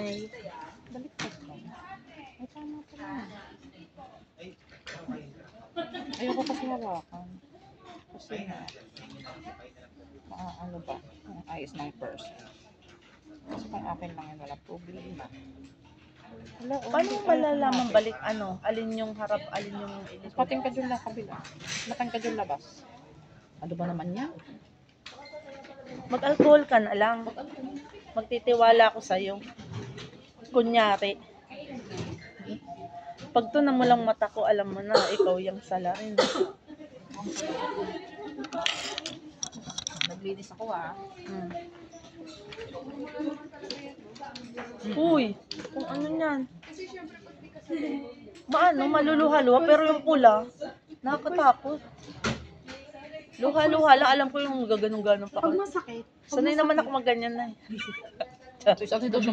Ay, baliktad ka. Ay, tama pala. Ayoko kasi hawakan. Kasi nga, ano ba, ang ayos ng person. Kasi kung akin lang yan, wala problema. Wala, Paano mo malalaman balik ano? Alin yung harap, alin yung mas mating ka dyan lang kabila. Matang ka dyan labas. Ano ba naman yan? Mag-alcohol ka na lang. Magtitiwala ako sa'yo. Kunyari. Pag to na mo lang mata ko, alam mo na, ikaw yung salarin. Naglinis ako Hmm. Uy, kung ano yan. Maano, maluluha-luha, pero yung pula, nakakatakot. Luha-luha lang, alam ko yung gaganong-ganong pa. Pag masakit, Sanay naman ako magganyan na. Sabi daw siya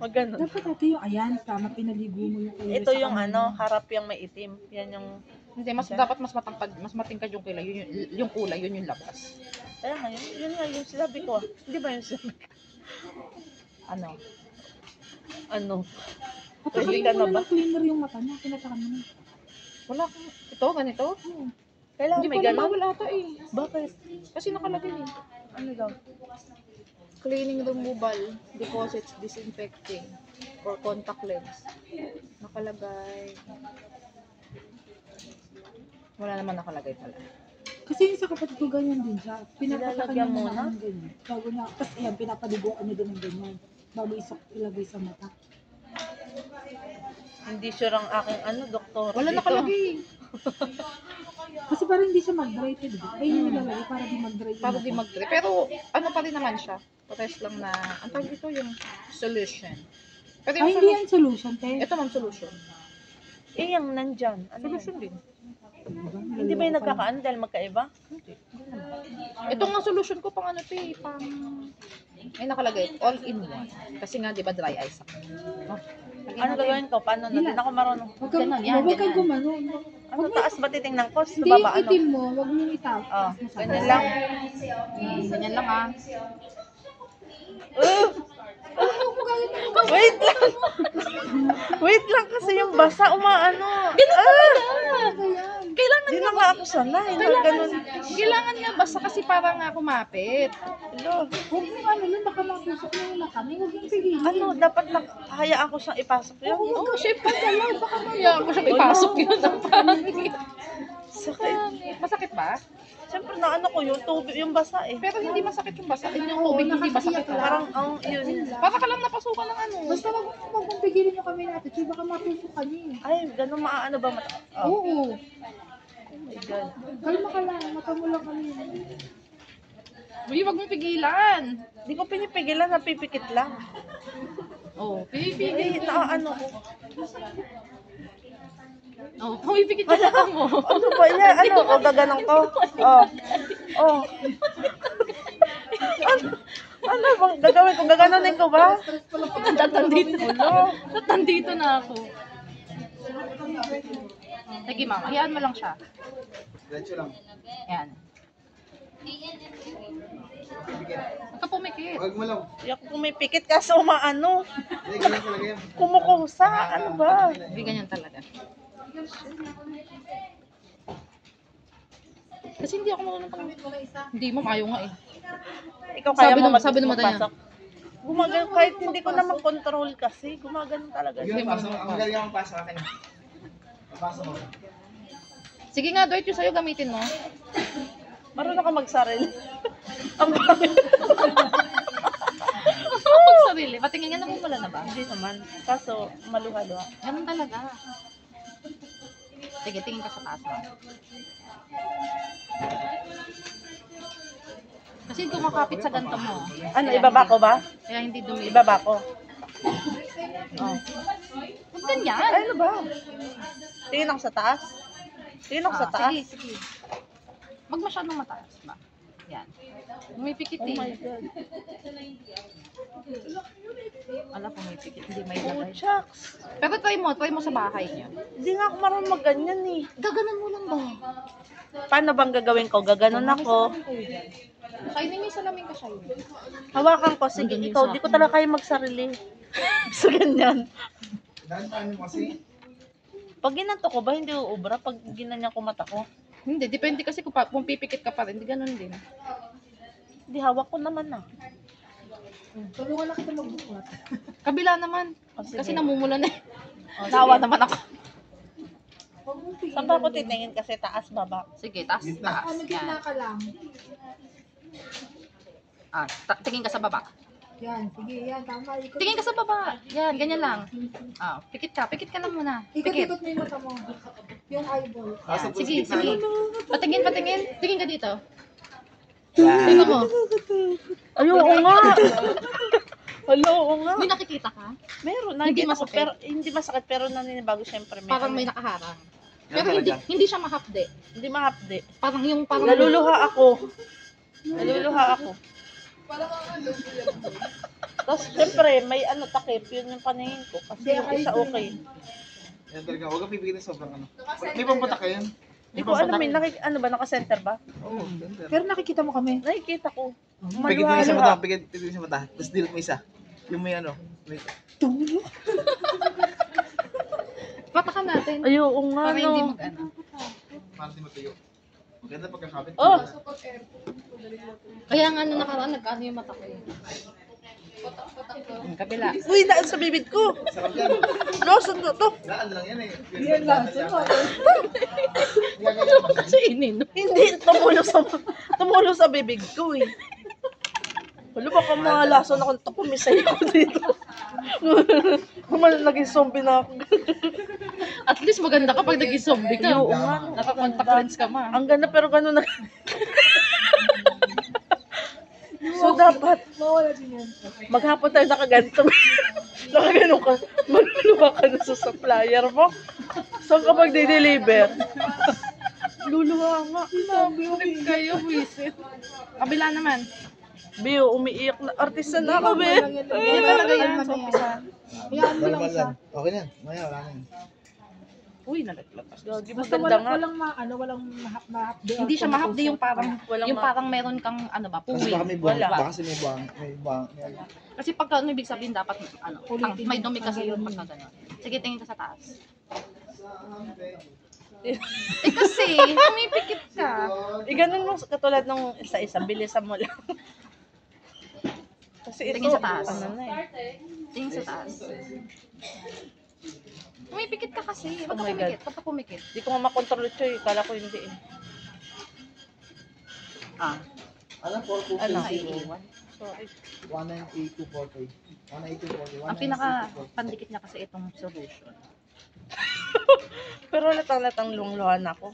Magganon. dapat ito yung ayan, tama, pinaligo mo yung ulo Ito sa yung kanina. ano, harap yung may itim. Yan yung, Hindi, dapat mas matangkad, mas matingkad yung kilay. Yung kulay, yun yung labas. kaya nga, yun nga yung sinabi ko. Hindi ba yung sinabi ko? Ano? Ano? Patayin Pwede ka mo na na ba? ng cleaner yung mata niya, kinatakan mo na. Wala kang, ito, ganito? Kailangan Hindi may ko na ganon? bawal ata eh. Bakit? Kasi nakalagay eh. Ano daw? Cleaning removal, deposits, disinfecting, or contact lens. Nakalagay. Wala naman nakalagay pala. Kasi yung sa kapatid ko ganyan din siya. Pinapatakan Nilalagyan niya mo na na? ng ganyan. Bago niya, tapos ayan, pinapaliguan niya din ng ganyan. Bago ilagay sa mata. Hindi sure ang aking ano, doktor. Wala dito. nakalagay. Kasi parang hindi siya mag-dry to, diba? Kaya yung nilalagay para di mag-dry yung Para mata. di mag-dry. Pero ano pa rin naman siya. Pares lang na, ang tawag dito yung solution. Pero Ay, yung hindi yan solution, te. ito ma'am, solution. Eh, yung nandyan. Ano Solution din. Hindi ba yung nagkakaan dahil magkaiba? Ito nga solution ko pang ano to eh, pang... May nakalagay, all in one. Kasi nga, di ba, dry eyes ako. No? Ano gagawin ko? Paano na? Hindi na ako marunong. Huwag kang, Ganun, yan, huwag kang ganyan. gumano. Ano taas ba titingnan ko? Sa Hindi baba, yung ano? itim mo, huwag mong itaas. Oh, Masyado. ganyan lang. Ganyan lang ah. Wait lang. Wait lang kasi yung basa umaano. Kailangan Hindi na nga ako sanay. Ganun. Kailangan nga basta kasi para nga kumapit. Hello. Huwag mong ano yun, baka matusok na yung mata. Huwag mong piliin. Ano, dapat hayaan ko siyang ipasok yun. Oh, syempre talaga. Baka kaya mo siya ipasok yun ng pangit. Sakit. Masakit ba? Siyempre na ano ko yung tubig, yung basa eh. Pero hindi masakit yung basa. Yung tubig hindi masakit. Parang ang yun. Para ka lang napasukan ng ano. Basta huwag mong pigilin yung kamay natin. Kasi baka matusok ka niya. Ay, ganun maaano ba mata? Oh, Oo. my God. Kalma ka lang. Mata mo lang kami. Uy, wag mong pigilan. Di ko pinipigilan, napipikit lang. Oh, Eh, pipigil. naaano ko. Oh, pumipikit ka lang mo. Ano ba yan? Ano? O, gaganong ko? Oh. Oh. Ano bang gagawin ko? Gaganonin ko ba? Tatandito. Ulo. Tatandito na ako. Sige mama, hayaan mo lang siya. Diretso lang. Ayan. Huwag ka pumikit. Huwag mo lang. Hindi ako pumipikit kaso umaano. Hindi, ganyan talaga yan. Kumukusa. Ano ba? Hindi ganyan talaga. Kasi hindi ako marunong pang... Hindi mo, ayaw nga eh. Ikaw kaya Sabi mo nung- sabi nung mata niya. magpasok? Gumagano kahit hindi ko naman control kasi. Gumagano talaga. Sige, pasok. Ang galing akong pasok akin. Pasok mo. Sige nga, Dwight, yung sa'yo gamitin mo. Marunong ka magsaril. Ang bakit? Pag sarili, patingin nga naman wala na ba? Hindi naman. Kaso, maluha-luha. Ganun talaga. Sige, tingin ka sa taas mo. Kasi kumakapit sa ganito mo. Ano, ibaba ko ba? Kaya hindi dumi. Ibaba ko. Oh. Huwag ganyan. Ay, ano ba? Tingin ako sa taas. Tingin ako sa taas. Sige, sige. Huwag masyadong mataas ba? Yan. Umipikit Oh eh. my God. Ala, pumipikit. Hindi may Oh, lagay. shucks. Pero try mo sa bahay niyo. Hindi nga ako marunong magganyan eh. Gaganan mo lang ba? Paano bang gagawin ko? Gaganon ako. Shiny, may salamin ka, Shiny. Hawakan ko. Sige, Andun yung ikaw. sa Di ko akin. talaga kaya magsarili. Sa ganyan. Daan mo kasi. Pag ginanto ko ba, hindi uubra? Pag ginanyan ko mata ko? Hindi, depende kasi kung pipikit ka pa rin, di ganun din. Hindi, hawak ko naman na. Tulungan na kita magbukat. Kabila naman. Oh, sige. Kasi namumula na eh. Oh, Nawa sige. naman ako. Huwag mong pigilan. Saan ba ako titingin kasi taas, baba? Sige, taas, taas. Ano, gitna Yan. ka lang. Tingin ka sa baba. Yan, sige, yan, tama. Ikot. Tingin ka sa baba. Yan, ganyan lang. Pikit ka lang muna. Pikit. Ikot-ikot mo yung mata mo. Yung eyeball. Yan. Sige, sige. Patingin. Tingin ka dito. Yan. Tingnan mo. Ayoko nga. Oo nga. May nakikita ka? Meron, Hindi nakikita ko, masakit? pero hindi masakit, pero naninibago syempre. Parang may nakaharang. Pero hindi siya mahapde. Hindi mahapdi. Parang Naluluha ako. Tapos syempre, may ano takip, yun yung paningin ko. Kasi yung isa okay. Yan talaga. Huwag kang pipigil ng sobrang ano. May pamputak ka yan. Hindi ko alam, ano ba, naka-center ba? Oo, ganda. Pero nakikita mo kami. Nakikita ko. Pigil mo yung sa Maluha-luha. mata. Pigil mo sa mata. Tapos dilip mo isa. Yung may ano. May... Tulo. patakan natin. Ayoko nga, Para hindi no. mag-ano. Parang di matuyo. Maganda pagkakabit. Oh! Kaya nga nung nakaraan, nag-ano yung mata ko eh. Kabila. Uy, daan sa bibig ko. Sarap yan. Lawson ko to. Daan lang yan eh. Yan lang. Kasi inin. Hindi, tumulo sa bibig ko eh. Wala baka mga lason akong kumisay ko dito. Naging zombie na ako. At least maganda kapag naging zombie ka. Oo nga. Nakakontact lens ka ma. Ang ganda pero gano'n na. So dapat, Mawala din yan. maghapon tayo nakaganto. Nakaganon ka. Maluluha ka na sa supplier mo. Saan ka magde-deliver? Luluha nga. Kayo, wisit. Kabila naman. Bio, umiiyak na. Artista na ako, be. Ganyan talaga yan sa umpisa. Hayaan mo lang Normal siya. lang. Okay na yan. Maya, wala na yan. Uy, nalaglag. Gagi, Basta maganda nga. walang mahapde. Hindi siya mahapdi yung parang, Walang yung parang meron kang ano ba, Kasi puwing. baka may buwang. Wala. Baka kasi may buwang. May buwang. Kasi pagka ano ibig sabihin dapat ano, may dumi kasi Ang yung pagka gano'n. Sige, tingin ka sa taas. Kasi, pumipikit ka. Ganun mo, katulad nung isa-isa, bilisan mo lang. Kasi ito, Tingin sa taas. ano na eh. Tingin sa taas. Pumipikit ka kasi. Huwag Oh ka my pumikit. Huwag ka pumikit. Di ko nga makontrol ito eh. Kala ko hindi eh. Ano? 4 Ano? Naiiwan. Sorry. 198240. 198240. Ang pinaka pandikit niya kasi itong solution. Pero latang-latang lungluhan ako.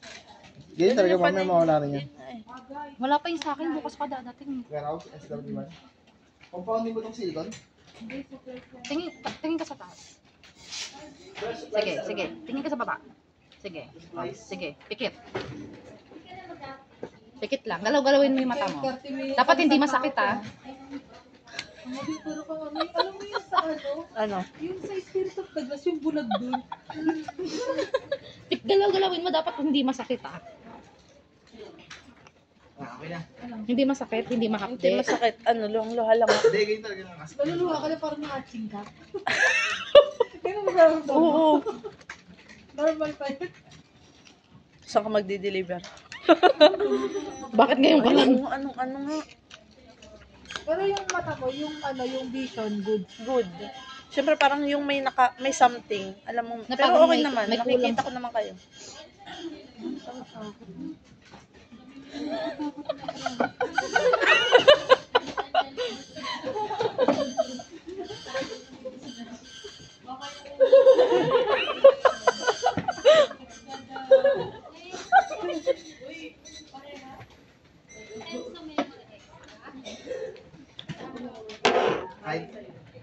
Ganyan talaga, mamaya mawala rin yan. Ay, Wala pa yung sa akin. Bukas pa dadating. Warehouse, SW1. Compounding mo itong silicone? Tingin ka sa taas. Sige. Tingin ka sa baba. Sige. Sige. Pikit. Pikit lang. Galaw-galawin mo yung mata mo. Dapat hindi masakit ah. Pero kung alam mo yung sa ano, ano? yung sa Spirit of Douglas, yung bulag dun. Galaw-galawin mo dapat hindi masakit ah. Okay na. Hindi masakit, hindi Hindi mahapde. masakit. Ano, lungluha lang ako. Hindi, ganyan talaga lang. Naluluha ka na parang na-atching ka. Ganun ba? Oo. Normal pa yun. Saan ka magdi-deliver? Bakit ngayon ka lang? Ano nga? Pero yung mata mo, yung ano, yung vision, good. Good. Siyempre parang yung may something. Alam mo, Na pero parang okay may- naman. may Nakikita kulang. ko naman kayo.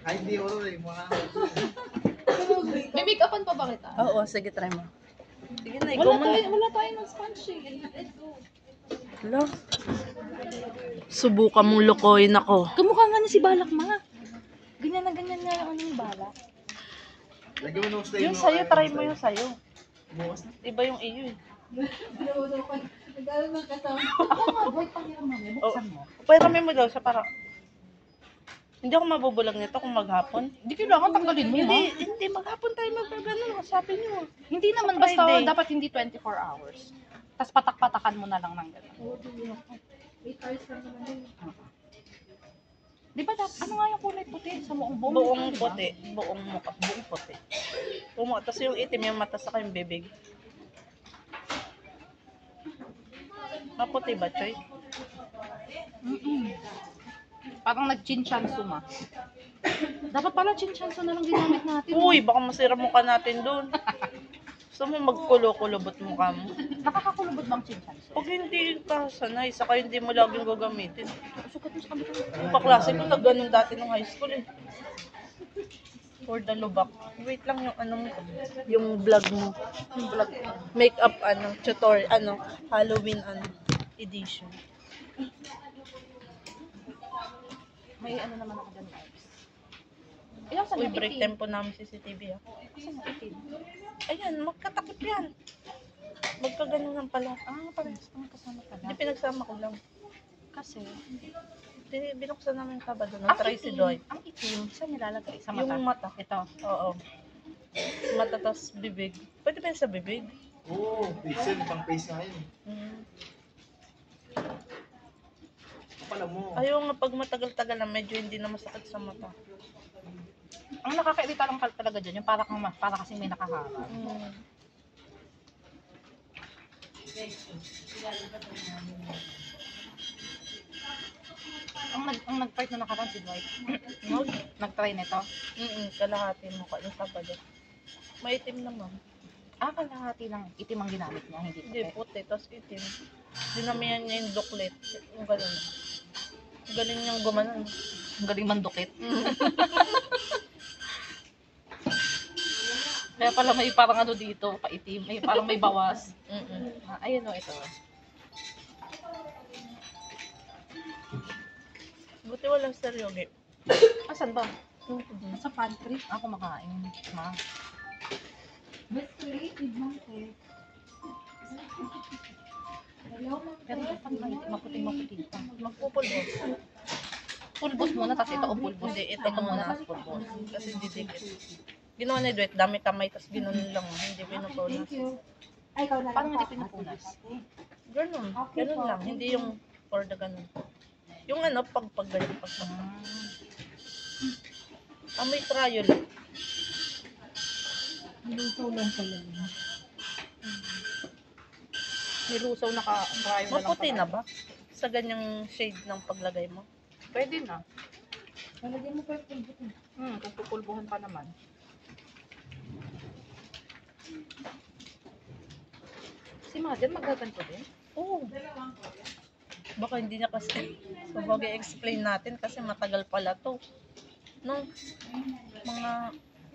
Kahit di horror eh, mga May make-upan pa ba kita? Oo, sige, try mo. Sige na, ikaw mo. Wala tayo ng sponge eh. Hala. Subukan mong lokohin ako. Kamukha nga niya si Balak ma. Ganyan na ganyan nga yung ano yung Balak. lagyan mo nung stay Yung sa'yo, try mo yung sa'yo. Bukas na. Iba yung iyo eh. Nag-aaral ng kasama. Ako nga, Dwight, pahiram mo. Buksan mo. Pairami mo daw siya para... Hindi ako mabubulag nito kung maghapon. Hindi kailangan tanggalin mo, ha? Hindi, maghapon tayo magkagano. Sabi niyo. Hindi naman, basta Friday. dapat hindi 24 hours. Tapos patak-patakan mo na lang ng gano'n. 8 hours lang naman yun. Di ba, ano nga yung kulay puti sa buong buong Buong di ba? puti. Buong mukha. Buong puti. Tapos yung itim yung mata sa yung bibig. Maputi ba, Choy? Mm-mm. Parang nag-chinchanso ma. Dapat pala chinchanso na lang ginamit natin. Uy, baka masira mukha natin doon. Gusto mo magkulo-kulubot mukha mo? Nakakakulubot bang chinchanso? Pag hindi ka sanay, saka hindi mo laging gagamitin. Sukat mo sa kamay. Yung paklase ko, nag-ganun dati nung high school eh. For the lubak. Wait lang yung ano mo. Yung vlog mo. Yung vlog. Makeup tutorial, Halloween edition. May ano naman ako dyan, guys. Ilang sa Uy, break tempo namin CCTV ah. Saan ang itim? Ayan, magkatakip yan. Magkaganunan pala. Ah, parang ang kasama pala. Hindi pinagsama ko lang. Kasi, Binuksan namin kabado. ang Nag-try si itim, Doy. ang itim, saan nilalagay? Sa mata? Yung mata. Ito. Oo. Mata tas bibig. Pwede ba yun sa bibig? Oo, pixel, pang face nga yun. Mm. Pala mo. Ayaw nga pag matagal-tagal na medyo hindi na masakit sa mata. Ang nakakairita lang talaga dyan, yung para kasing may nakaharap. Mm. Ang nag-try na nakaraan si Dwight. No? Nag-try nito. Kalahati mo ka yung sabado. Maitim naman. Ah, kalahati lang. Itim ang ginamit niya, hindi Hindi, puti. puti. Tapos itim. Dinamihan niya yung duklet. Yung ganun. Galing niyang gumanon. Ang galing mandukit. Kaya pala may parang ano dito, paitim. May parang may bawas. Mm-mm. Ah, ayun o, ito. Buti walang seryogi. Asan ba? Sa pantry. Ako makain. Ma. Best creative man eh. Hello, Pero dapat maputing-maputing pa. Magpupulbos. Pulbos muna, tapos ito o pulbos. Hindi, ito Ito muna, muna. tapos pulbos. Kasi didikit. Ginawa ni Duet, dami kamay, tapos ginanon lang. Hindi pinupunas. thank you. Ay, ikaw na lang. Paano hindi po. pinupunas? Ganun. Ganun lang. Hindi yung for the ganun. Yung pag ganyan. May trial. Nilusaw lang pala yun. Nilusaw naka-try mo lang. Maputi na ba? Sa ganyang shade ng paglagay mo? Pwede na. Nalagyan mo pa yung pulbot eh. Kung pupulbuhan pa naman. Si Maden magaganto din? Oo. Baka hindi niya kasi sabagay explain natin kasi matagal pala to. No? Mga,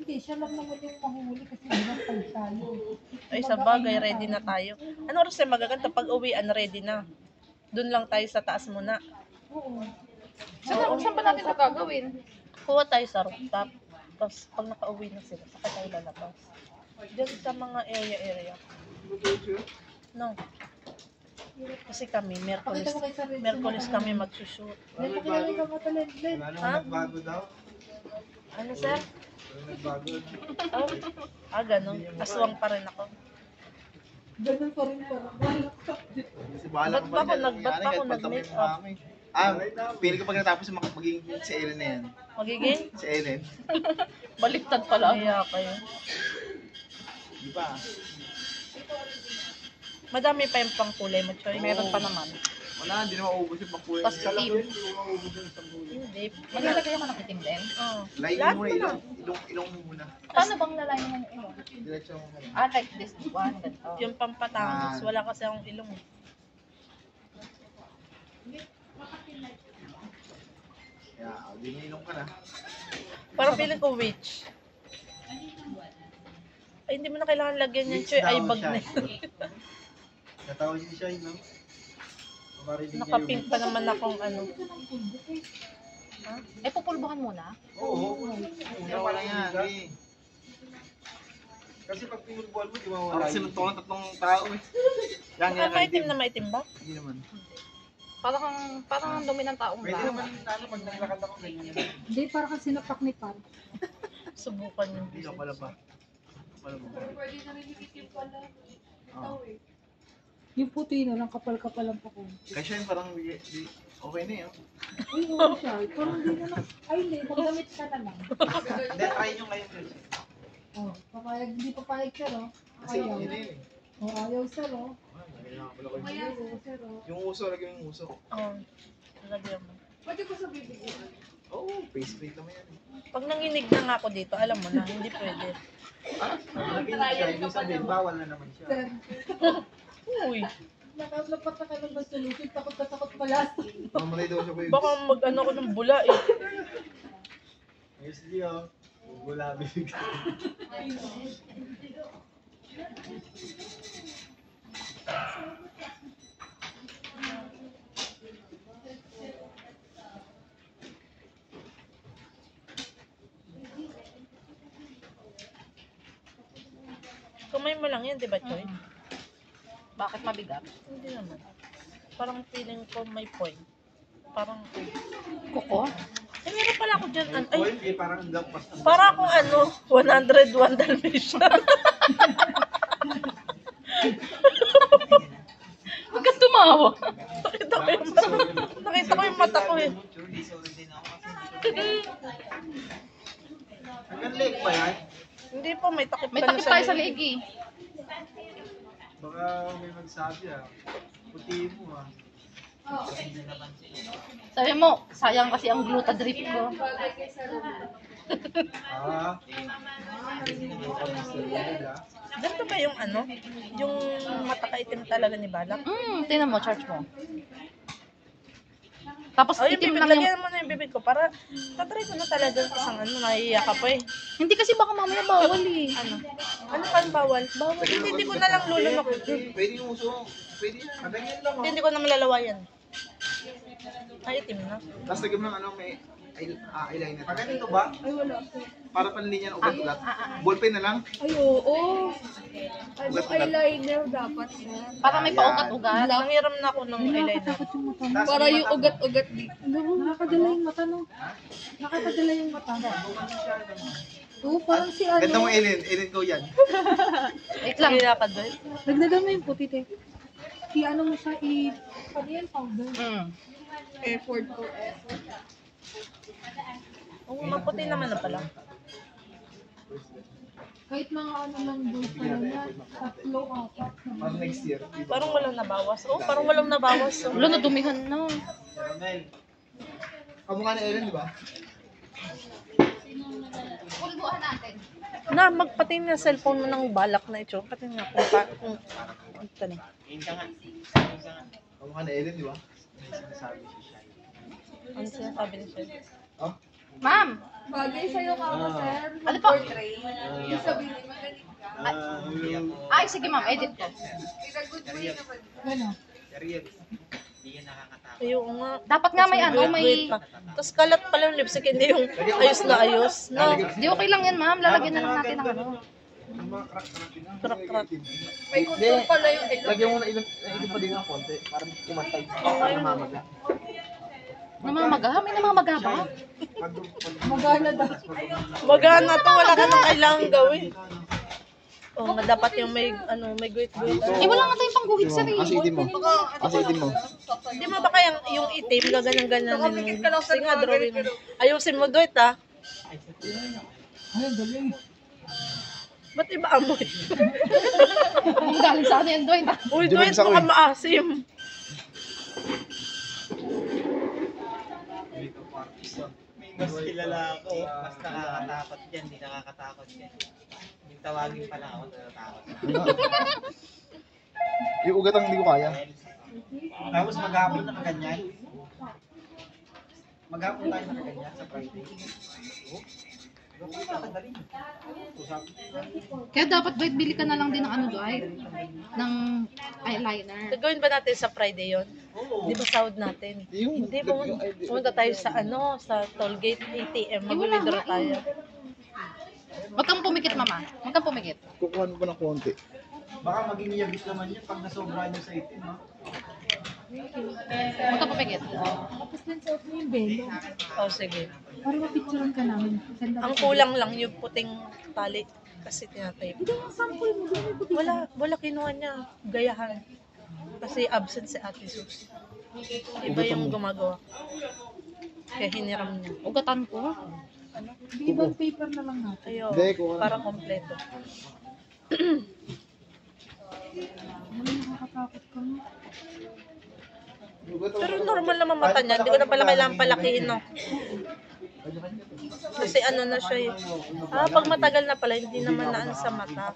Hindi, siya lang naman yung panghuli kasi binapag tayo. ay sabagay, ready na tayo. Ano oras tayo magaganda? Pag uwian, ready na. Doon lang tayo sa taas muna. Oo. Saan ba natin ito gagawin? Kuha tayo sa rooftop. Tapos pag nakauwi na sila, saka tayo lalabas. Diyan sa mga area. No. Kasi kami, Pakita mo kay Saril. Merkulis kami magsushoot. May pakilala ka mga talent-lent. Wala Ha? nang nagbago daw. Ano sir? Wala nagbago. Ganun. Aswang pa rin ako. Ganun pa rin parang. Kasi bahala Ba't ba ako nag-make up? Pili ko pag natapos magiging si Ellen na yan. Magiging? Si Ellen. Baliktad pala. Kaya kayo. Di ba? Madami pa yung pang kulay mo, Choy. Meron pa naman. Wala, hindi na maubos yung pangkuya. Tapos itim. Hindi na maubos yung isang kuya. Hindi. Maglalagay ako ng itim din. Oh. Layin Lahat mo na muna, lang. ilong mo muna. Paano bang lalayan mo yung ilong? Diretso mo muna. Ah, like this one. Ganito. Yung pampatangos. Wala kasi akong ilong. Kaya, dinilong ka na. Parang feeling ko witch. Ay, hindi mo na kailangan lagyan yan, Witch Choy. Ay, daw bag siya. na. Natawag niyo siya, no? Pamarinig niya Nakapink pa naman akong Eh, pupulbuhan muna. Oo. Una pa lang yan. Eh. Kasi pag pinulbuhan mo, di mawala. Kasi sinuntukan tatlong tao eh. Yan, Ah, maitim na maitim ba? Hindi naman. Parang ang dumi ng taong Pwede lang. naman ano, pag naglakad ako, ganyan. Hindi, para kasi sinapak ni Par. Subukan yung Hindi ka pala pa. Pala mo. Oo. Yung puti na lang, kapal-kapal ang pako. Kasi yun parang okay na yun. Ay, oo siya. Parang hindi na lang. Ay, hindi. Magdamit ka na lang. Hindi, try nyo ngayon. Oh, papayag, hindi papayag siya, no? Kasi Ayaw. yun eh. Oh, ayaw siya, no? Ayaw. Ayaw siya, no? Yung uso, lagyan yung uso. Oh, lagyan mo. Oo, face plate naman yan. Pag nanginig na nga ako dito, alam mo na, hindi pwede. Lagyan siya, yung sabihin, bawal na naman siya. Sir, Uy, nakalapat na ka ng solution. Takot na takot pala. Mamalay daw siya ko yung... baka mag-ano ko ng bula eh. Ayos niyo. Wala bibig. Kamay mo lang yan, di ba, Choy? Bakit mabigat? Hindi naman. Parang feeling ko may point. Parang, Kuko? eh meron pala ako dyan. Ay, Ay, parang lampas na. para akong ano, 101 Dalmatian. Huwag ka tumawa. Nakita ko yung mata ko eh. Hanggang leg ba yan? Hindi po, may takip May ka na takip tayo sa leg. leeg eh. Baka may magsabi puti mo Sabi mo, sayang kasi ang glutadrip ko. Ganito ba yung ano? Yung matakaitim talaga ni Balak? Tingnan mo, charge mo. Tapos Oh, yung itim bibig, lang yung... lagyan mo na yung bibig ko para tatry ko na talaga isang ano, naiiyak ka pa eh. Hindi kasi baka mamaya bawal eh. Ano? Ano pa ang bawal? Bawal. Hindi ko na lang lulunok. Pwede yung uso. Pwede yan. Ganyan lang Hindi ko na malalawayan. Ay, itim na. Tapos lagyan mo ng ano, may eyeliner. Pag ganito ba? Ay, wala. Para panlinya ng ugat-ugat. Ballpen na lang. Ay, oo. Ano, Ugat-ugat. eyeliner dapat, sir. Para may paugat-ugat. Nangiram na ako ng eyeliner. Nakakatakot yung mata mo. Tapos Para yung yung mata mo. ugat-ugat dito. Nakakadala yung mata, no? Nakakadala yung mata. Oo, parang si ano. Ganda mo, Ellen. Ellen ko yan. Wait lang. Kaya ka doon. Nagdagan mo yung puti, te. I-ano mo siya, ano yan, powder? Effort ko. Oo, maputi naman na pala. Kahit mga ano lang doon pa yan, 3, 4. Para next year. Parang walang nabawas. Oh, parang walang nabawas. Oh. Wala, nadumihan na. Caramel. Kamukha ni Ellen, di ba? Pulbuhan natin. Na, magpatin na cellphone mo ng Balak na ito. Patin nga kung pa... Ito na. Kamukha ni Ellen, di ba? May sinasabi siya. Ano sinasabi ni Sir? Oh? Ma'am! Bagay sa'yo ka ako, sir. Ano po? Yung sabihin mo, magaling ka. Ay, sige ma'am, edit ko. Ano? Ayun nga. Dapat nga may ano, may... Tapos kalat pala yung lipstick, hindi yung ayos na ayos. No? Di okay lang yan ma'am, lalagyan na lang natin ng ano. Yung mga crack-crack yun. Crack-crack. May contour pala yung ito. Lagyan mo na ilan pa din ng konti para kumantay. Para namamaga. Namamaga? May namamaga ba? Magana daw. Magana to, wala ka nang kailangan gawin. Oh, dapat yung may ano, may guhit-guhit. Eh, wala nga tayong pangguhit sa Kasi itim mo. Kasi itim mo. Hindi mo ba kaya yung itim, gaganyan-ganyan mo? Sige nga, drawing mo. Ayusin mo duit ah. Ayun, galing. Ba't iba amoy? Ang galing sa ano yan doon. Uy, duit, mukhang maasim. Mas kilala ako, mas nakakatakot yan, hindi nakakatakot yan. Yung tawagin pala ako, natatakot. Yung ugat ang hindi ko kaya. Tapos maghapon na kaganyan. Maghapon tayo na kaganyan sa Friday. Kaya dapat Dwight, bili ka na lang din ng ano Dwight? Ng eyeliner. Gagawin ba natin sa Friday yon? Di ba sahod natin? Yung- Hindi, pumunta tayo sa ano, sa toll gate ATM, mag-withdraw tayo. Huwag kang pumikit mama? Magkano pumigit? Kukuha mo pa ng konti. Baka maging yabis naman yun pag nasobra nyo sa itim, ha? Magkano pumigit? Tapos din suot mo yung belo. Oh, sige. Para mapicturean ka namin. Send Ang kulang lang yung puting tali kasi tinatape. Hindi yung sample mo. Doon may puti. Wala kinuha niya. Gayahan. Kasi absent si Ate Sus. Iba yung gumagawa. Kaya hiniram niya. Ugatan ko. Di ibang paper na lang natin. Ayo, Hindi, kuha na. para kompleto. Ano nakakatakot ka mo? Pero normal naman mata niya. Hindi ko na pala kailangan palakihin, no? Kasi ano na siya eh. Pag matagal na pala, hindi naman naan sa mata.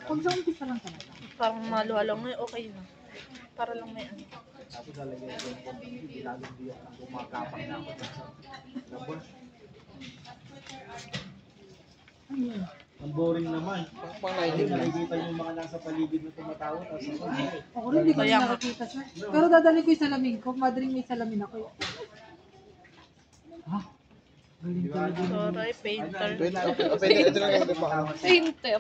Kung sa umpisa lang talaga. Parang maluhalo ngayon, okay na. Para lang may ano. Tapos lalagyan ko yung konti, hindi lalong biyak na gumagapang na ako sa labas. Ano yun? Ang boring naman. Pang Hindi lighting lang. nakikita yung mga nasa paligid na tumatawa, tapos ako, Ako rin, hindi ko Kaya na nga. nakakita siya. Pero dadali ko yung salamin ko. Madaling may salamin ako. Ha? Galing talaga. Sorry, painter. Pwede, ito lang yung pa. Hinte.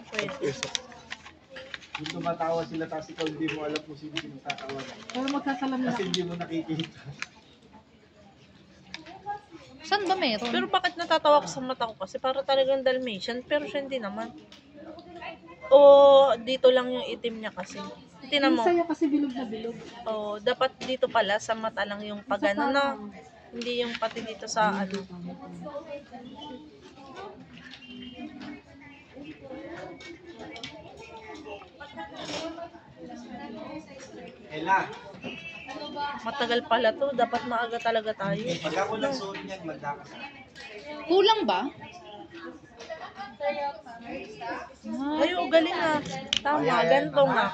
yung tumatawa sila, tapos ikaw hindi mo alam kung sino yung tatawa na. Pero magsasalamin Kasi ako. hindi mo nakikita. Saan ba meron? Pero bakit natatawa ko sa mata ko? Kasi para talagang Dalmatian, pero siya hindi naman. O dito lang yung itim niya kasi. Tingnan Yung mo. sa'yo kasi bilog na bilog. O dapat dito pala sa mata lang yung pagano na. Hindi yung pati dito sa ano. Ella, Matagal pala to. Dapat maaga talaga tayo. pag ako nagsuot niyan, magdakas. Kulang ba? Ay, galing ah. Tama, ganito nga.